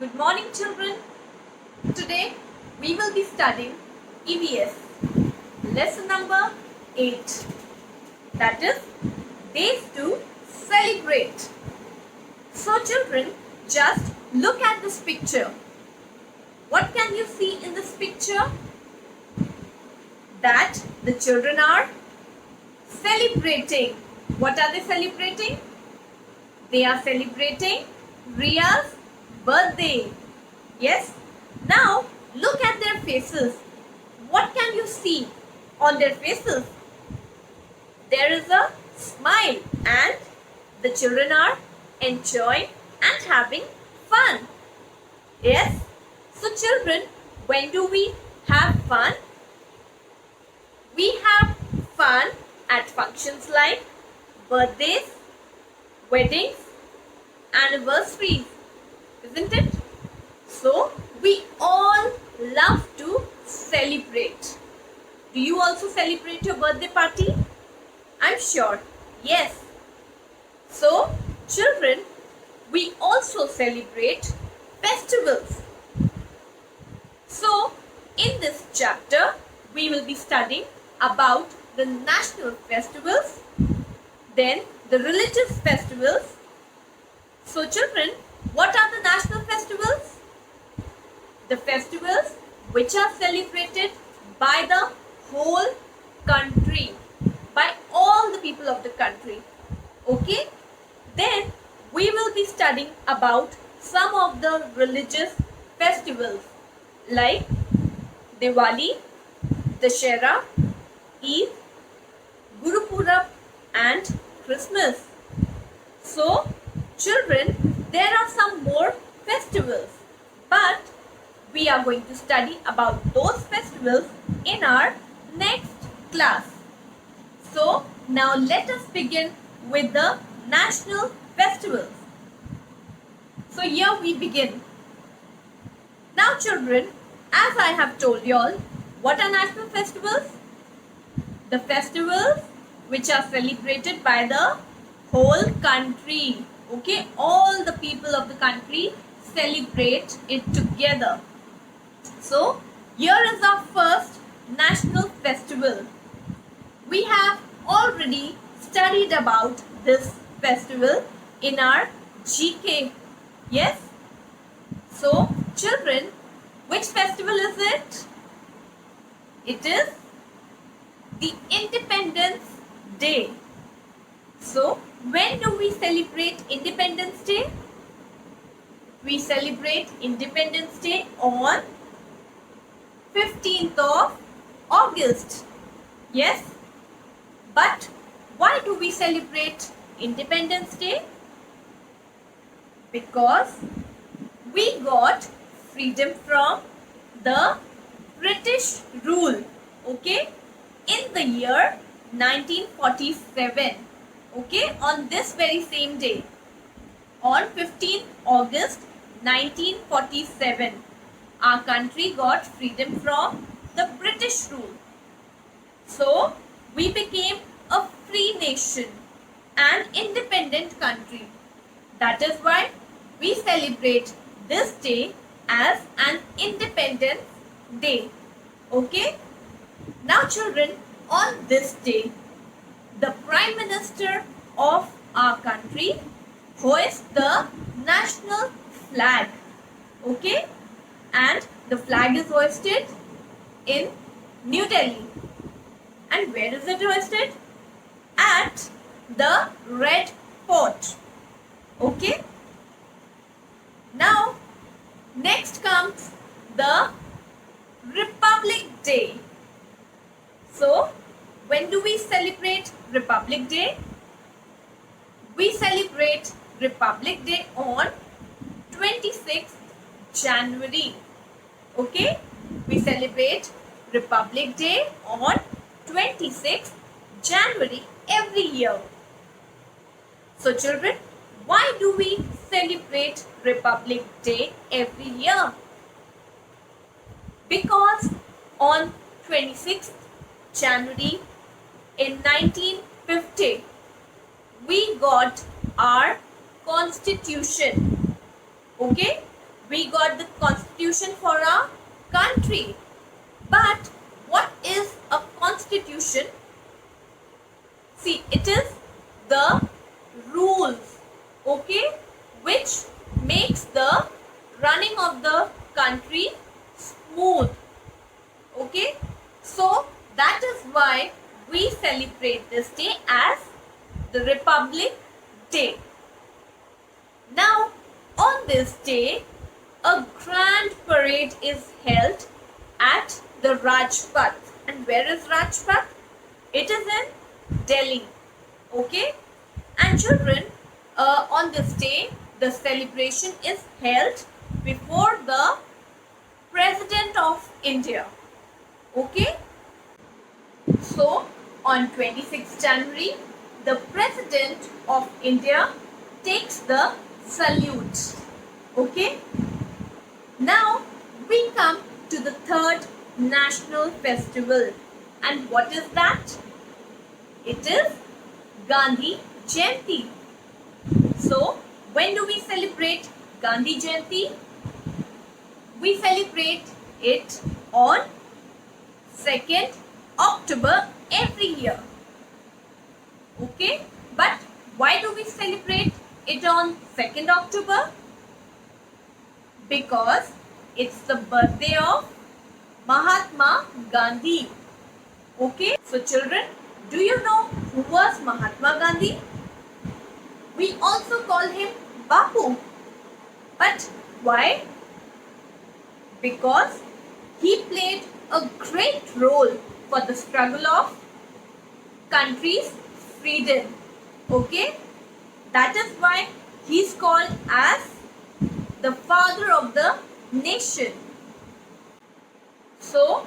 Good morning, children. Today we will be studying EVS, lesson number 8. That is Days to Celebrate. So, children, just look at this picture. What can you see in this picture? That the children are celebrating. What are they celebrating? They are celebrating Ria's birthday. Yes. Now look at their faces. What can you see on their faces? There is a smile and the children are enjoying and having fun. Yes. So children, when do we have fun? We have fun at functions like birthdays, weddings, anniversaries, isn't it? So we all love to celebrate. Do you also celebrate your birthday party? I'm sure, yes. So children, we also celebrate festivals. So in this chapter, we will be studying about the national festivals, then the religious festivals. So children, what are the national festivals? The festivals which are celebrated by the whole country, by all the people of the country. Okay? Then we will be studying about some of the religious festivals like Diwali, Dussehra, Eid, Guru Purab and Christmas. So, children, there are some more festivals, but we are going to study about those festivals in our next class. So, now let us begin with the national festivals. So, here we begin. Now, children, as I have told you all, what are national festivals? The festivals which are celebrated by the whole country. Okay, all the people of the country celebrate it together. So here is our first national festival. We have already studied about this festival in our GK. Yes? So children, which festival is it? It is the Independence Day. So when do we celebrate Independence Day? We celebrate Independence Day on 15th of August. Yes? But why do we celebrate Independence Day? Because we got freedom from the British rule. Okay? In the year 1947. Okay, on this very same day, on 15th August 1947, our country got freedom from the British rule. So, we became a free nation, an independent country. That is why we celebrate this day as an Independence Day. Okay? Now children, on this day, the Prime Minister of our country hoists the national flag. Okay? And the flag is hoisted in New Delhi. And where is it hoisted? At the Red Fort. Okay? Now, next comes the Republic Day. So, when do we celebrate Republic Day? We celebrate Republic Day on 26th January. Okay? We celebrate Republic Day on 26th January every year. So children, why do we celebrate Republic Day every year? Because on 26th January in 1950, we got our constitution. Okay? We got the constitution for our country. But what is a constitution? See, it is the rules, okay, which makes the running of the country smooth, okay. So that is why we celebrate this day as the Republic Day. Now, on this day, a grand parade is held at the Rajpath. And where is Rajpath? It is in Delhi. Okay? And children, on this day, the celebration is held before the President of India. Okay? So, on 26th January, the President of India takes the salute. Okay? Now, we come to the third national festival. And what is that? It is Gandhi Jayanti. So, when do we celebrate Gandhi Jayanti? We celebrate it on 2nd October every year. Okay? But why do we celebrate it on 2nd October? Because it's the birthday of Mahatma Gandhi. Okay? So children, do you know who was Mahatma Gandhi? We also call him Bapu. But why? Because he played a great role for the struggle of country's freedom. Okay? That is why he is called as the father of the nation. So,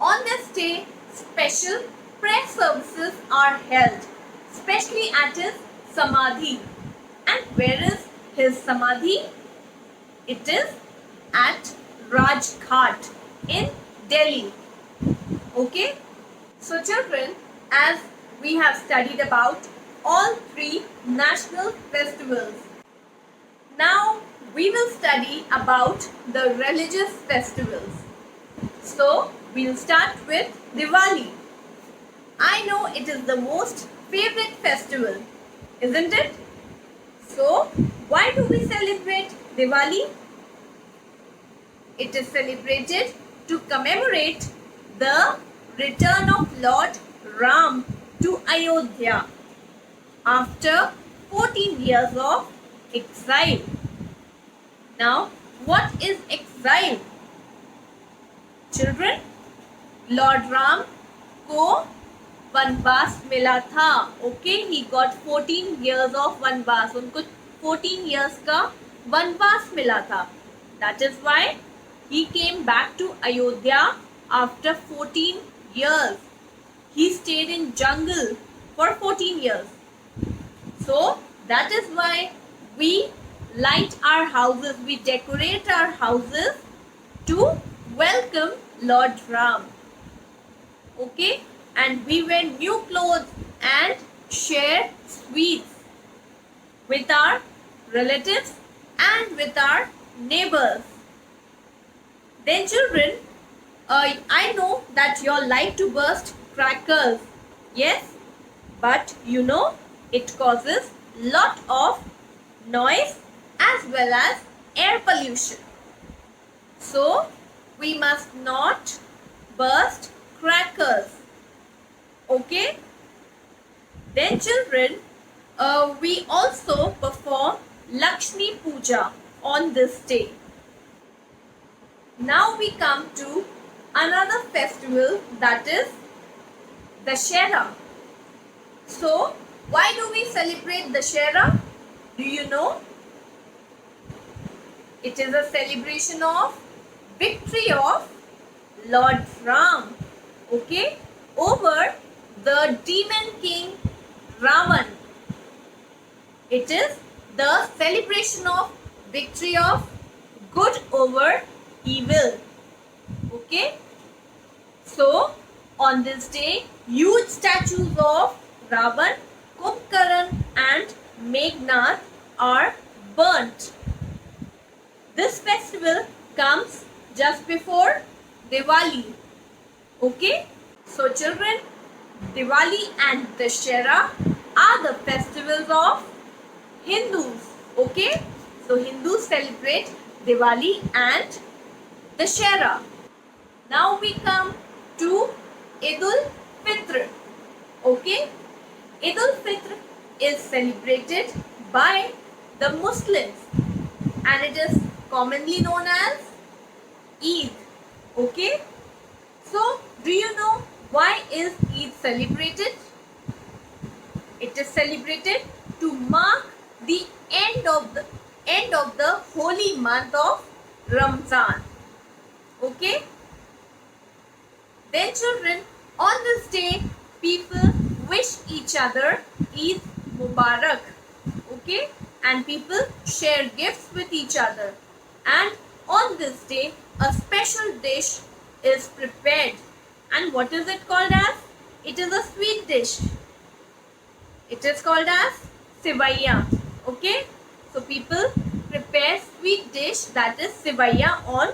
on this day, special prayer services are held, especially at his Samadhi. And where is his Samadhi? It is at Rajghat in Delhi. Okay? So children, as we have studied about all three national festivals, now we will study about the religious festivals. So, we'll start with Diwali. I know it is the most favorite festival, isn't it? So, why do we celebrate Diwali? It is celebrated to commemorate the return of Lord Ram to Ayodhya after 14 years of exile. Now, what is exile? Children, Lord Ram को वनवास मिला था. Okay, he got 14 years of वनवास. उनको 14 years का वनवास मिला था. That is why he came back to Ayodhya after 14 years. He stayed in jungle for 14 years. So that is why we light our houses, we decorate our houses to welcome Lord Ram. Okay, and we wear new clothes and share sweets with our relatives and with our neighbors. Then children, I know that you all like to burst crackers. Yes, but you know it causes lot of noise as well as air pollution. So we must not burst crackers. Okay? Then children, we also perform Lakshmi Puja on this day. Now we come to another festival, that is Dussehra. So, why do we celebrate Dussehra? Do you know? It is a celebration of victory of Lord Ram, okay, over the demon king Ravan. It is the celebration of victory of good over evil. Okay. So, on this day, huge statues of Ravan, Kumbhakaran and Meghnad are burnt. This festival comes just before Diwali. Okay? So children, Diwali and Dussehra are the festivals of Hindus. Okay? So Hindus celebrate Diwali and Dussehra. Now we come to Eid-ul Fitr. Okay? Eid-ul Fitr is celebrated by the Muslims and it is commonly known as Eid. Okay? So, do you know why is Eid celebrated? It is celebrated to mark the end of the holy month of Ramzan. Okay? Then children, on this day, people wish each other Eid Mubarak. Okay? And people share gifts with each other. And on this day, a special dish is prepared. And what is it called as? It is a sweet dish. It is called as Sivaiya. Okay? So people prepare sweet dish, that is Sivaiya, on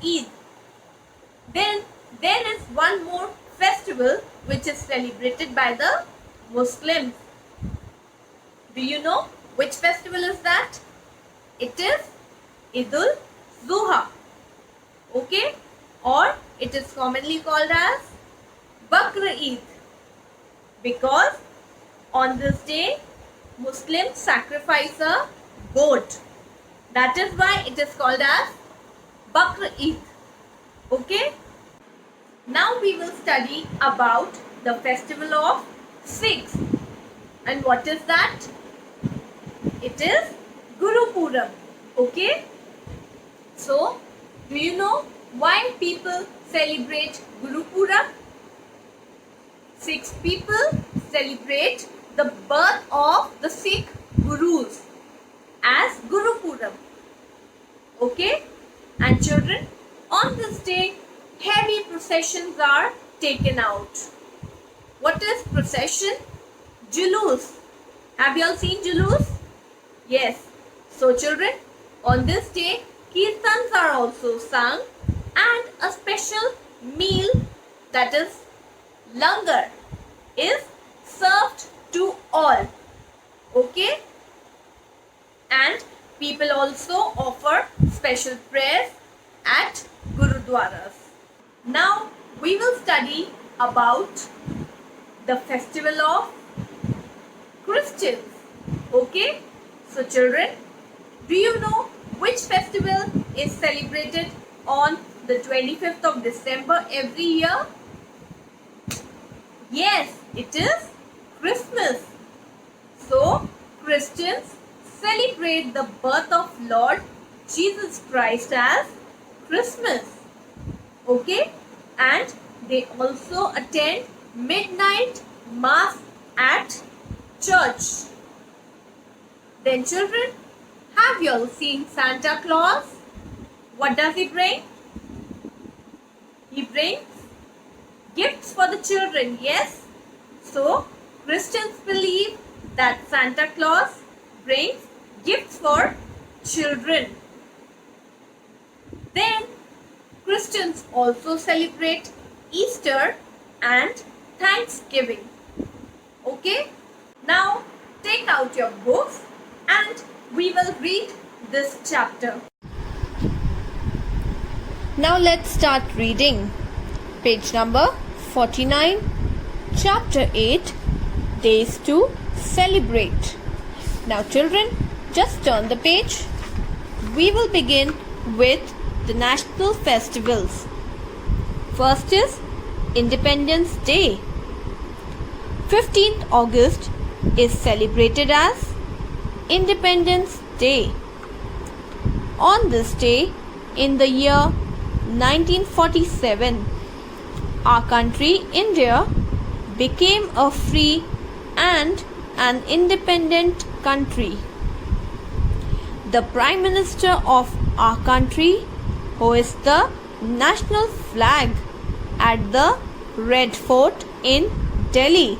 Eid. Then there is one more festival which is celebrated by the Muslims. Do you know which festival is that? It is Eid-ul Zuha. Okay? Or it is commonly called as Bakr Eid. Because on this day, Muslims sacrifice a goat. That is why it is called as Bakr Eid. Okay? Now we will study about the festival of Sikhs. And what is that? It is Guru Purnam. Okay? So, do you know why people celebrate Guru Purnam? Sikh people celebrate the birth of the Sikh Gurus as Guru Purnam. Okay? And children, on this day, heavy processions are taken out. What is procession? Julus. Have you all seen Julus? Yes. So children, on this day, Kirtans are also sung and a special meal, that is langar, is served to all. Okay? And people also offer special prayers at Gurudwaras. Now we will study about the festival of Christians. Okay? So children, do you know which festival is celebrated on the 25th of December every year? Yes, it is Christmas. So Christians celebrate the birth of Lord Jesus Christ as Christmas. Okay? And they also attend midnight mass at church. Then children, have you all seen Santa Claus? What does he bring? He brings gifts for the children, yes? So, Christians believe that Santa Claus brings gifts for children. Then, Christians also celebrate Easter and Thanksgiving. Okay? Now, take out your books and we will read this chapter. Now let's start reading. Page number 49, chapter 8, Days to Celebrate. Now children, just turn the page. We will begin with the national festivals. First is Independence Day. 15th August is celebrated as Independence Day. On this day, in the year 1947, our country, India, became a free and an independent country. The Prime Minister of our country hoists the national flag at the Red Fort in Delhi.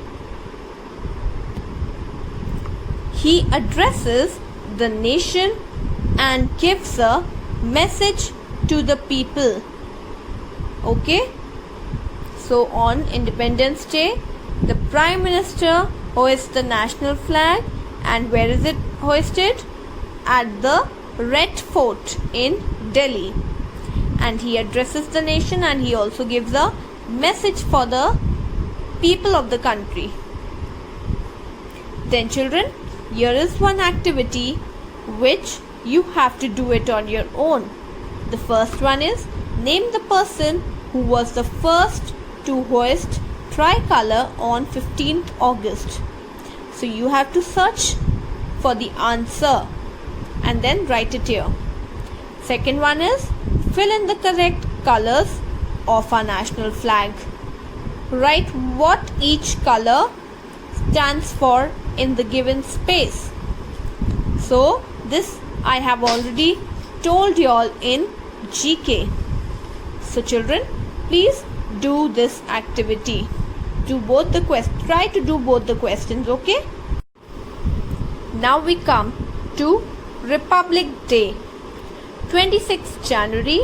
He addresses the nation and gives a message to the people. Okay? So on Independence Day, the Prime Minister hoists the national flag, and where is it hoisted? At the Red Fort in Delhi. And he addresses the nation, and he also gives a message for the people of the country. Then children, here is one activity which you have to do it on your own. The first one is, name the person who was the first to hoist tricolor on 15th August. So you have to search for the answer and then write it here. Second one is, fill in the correct colors of our national flag. Write what each color stands for in the given space. So this I have already told you all in GK. So children, please do this activity. Try to do both the questions, okay? Now we come to Republic Day. 26th January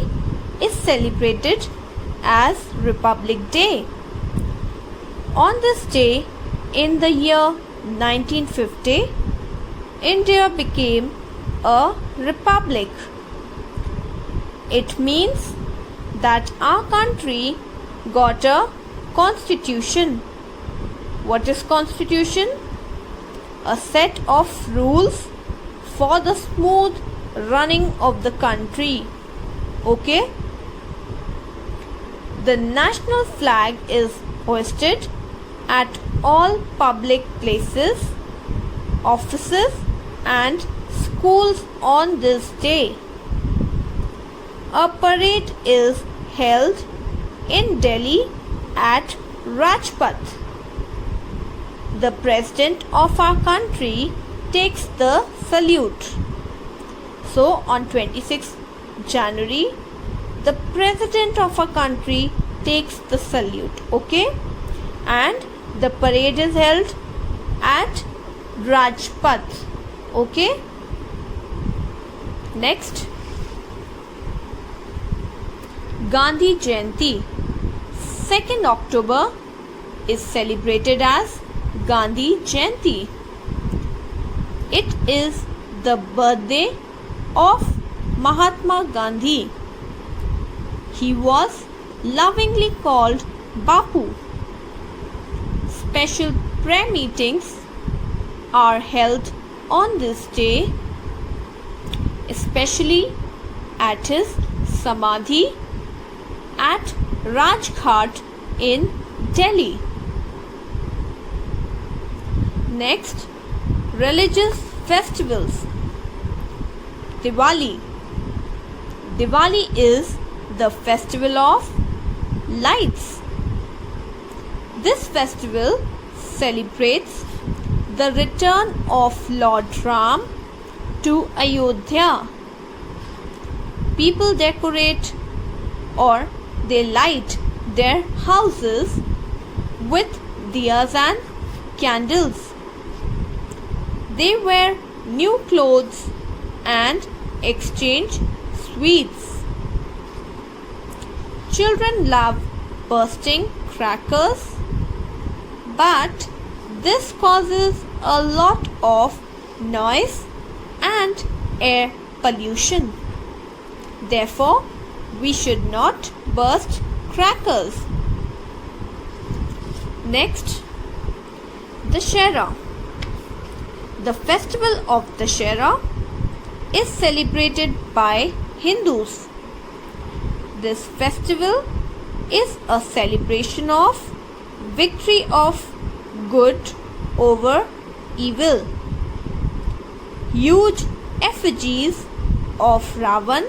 is celebrated as Republic Day. On this day, in the year 1950, India became a republic. It means that our country got a constitution. What is constitution? A set of rules for the smooth running of the country. Okay? The national flag is hoisted at all public places, offices and schools on this day. A parade is held in Delhi at Rajpath. The President of our country takes the salute. So on 26th January, the President of our country takes the salute. Okay? And the parade is held at Rajpath. Okay? Next, Gandhi Jayanti. 2nd October is celebrated as Gandhi Jayanti. It is the birthday of Mahatma Gandhi. He was lovingly called Bapu. Special prayer meetings are held on this day, especially at his Samadhi at Rajghat in Delhi. Next, religious festivals. Diwali. Diwali is the festival of lights. This festival celebrates the return of Lord Ram to Ayodhya. People decorate or they light their houses with diyas and candles. They wear new clothes and exchange sweets. Children love bursting crackers, but this causes a lot of noise and air pollution. Therefore, we should not burst crackers. Next, Dussehra. The festival of Dussehra is celebrated by Hindus. This festival is a celebration of victory of good over evil. Huge effigies of Ravan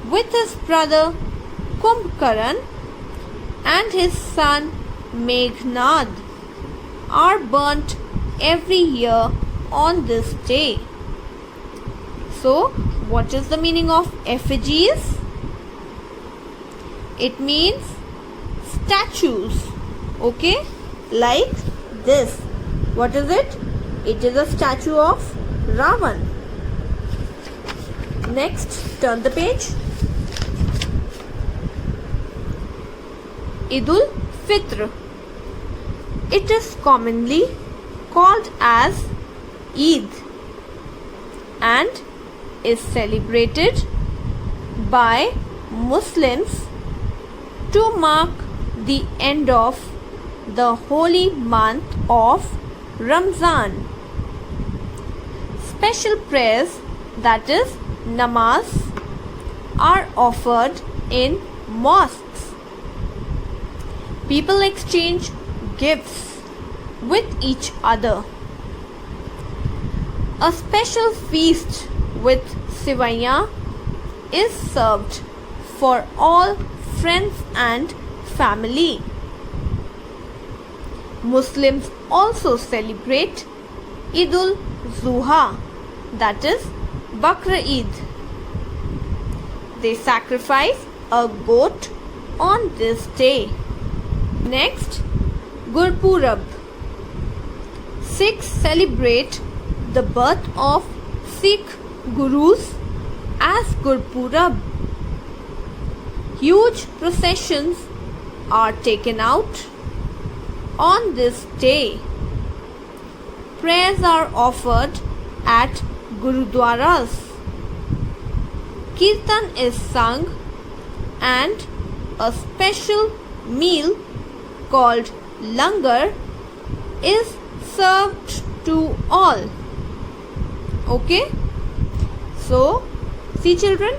with his brother Kumbhakaran and his son Meghnad are burnt every year on this day. So, what is the meaning of effigies? It means statues. Okay, like this. What is it? It is a statue of Ravan. Next, turn the page. Eid-ul Fitr. It is commonly called as Eid and is celebrated by Muslims to mark the end of the holy month of Ramzan. Special prayers, that is namaz, are offered in mosques. People exchange gifts with each other. A special feast with sivaiya is served for all friends and family. Muslims also celebrate Eid-ul Zuha, that is Bakr Eid. They sacrifice a goat on this day. Next, Gurpurab. Sikhs celebrate the birth of Sikh Gurus as Gurpurab. Huge processions are taken out on this day. Prayers are offered at Gurudwaras. Kirtan is sung and a special meal called langar is served to all. Okay? So, see children,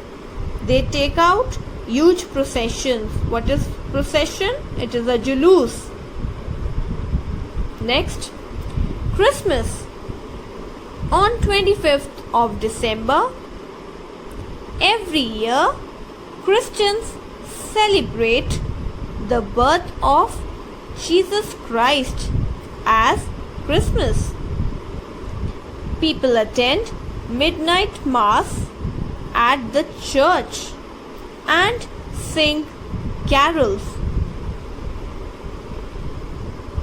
they take out huge processions. What is procession? It is a julus. Next, Christmas. On 25th of December, every year, Christians celebrate the birth of Jesus Christ as Christmas. People attend midnight mass at the church and sing carols.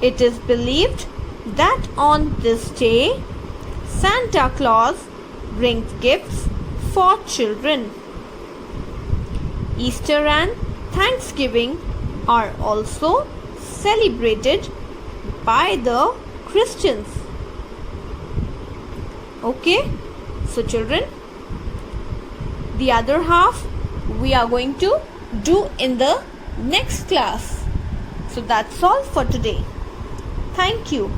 It is believed that on this day, Santa Claus brings gifts for children. Easter and Thanksgiving are also celebrated by the Christians. Okay, so children, the other half we are going to do in the next class. So that's all for today. Thank you.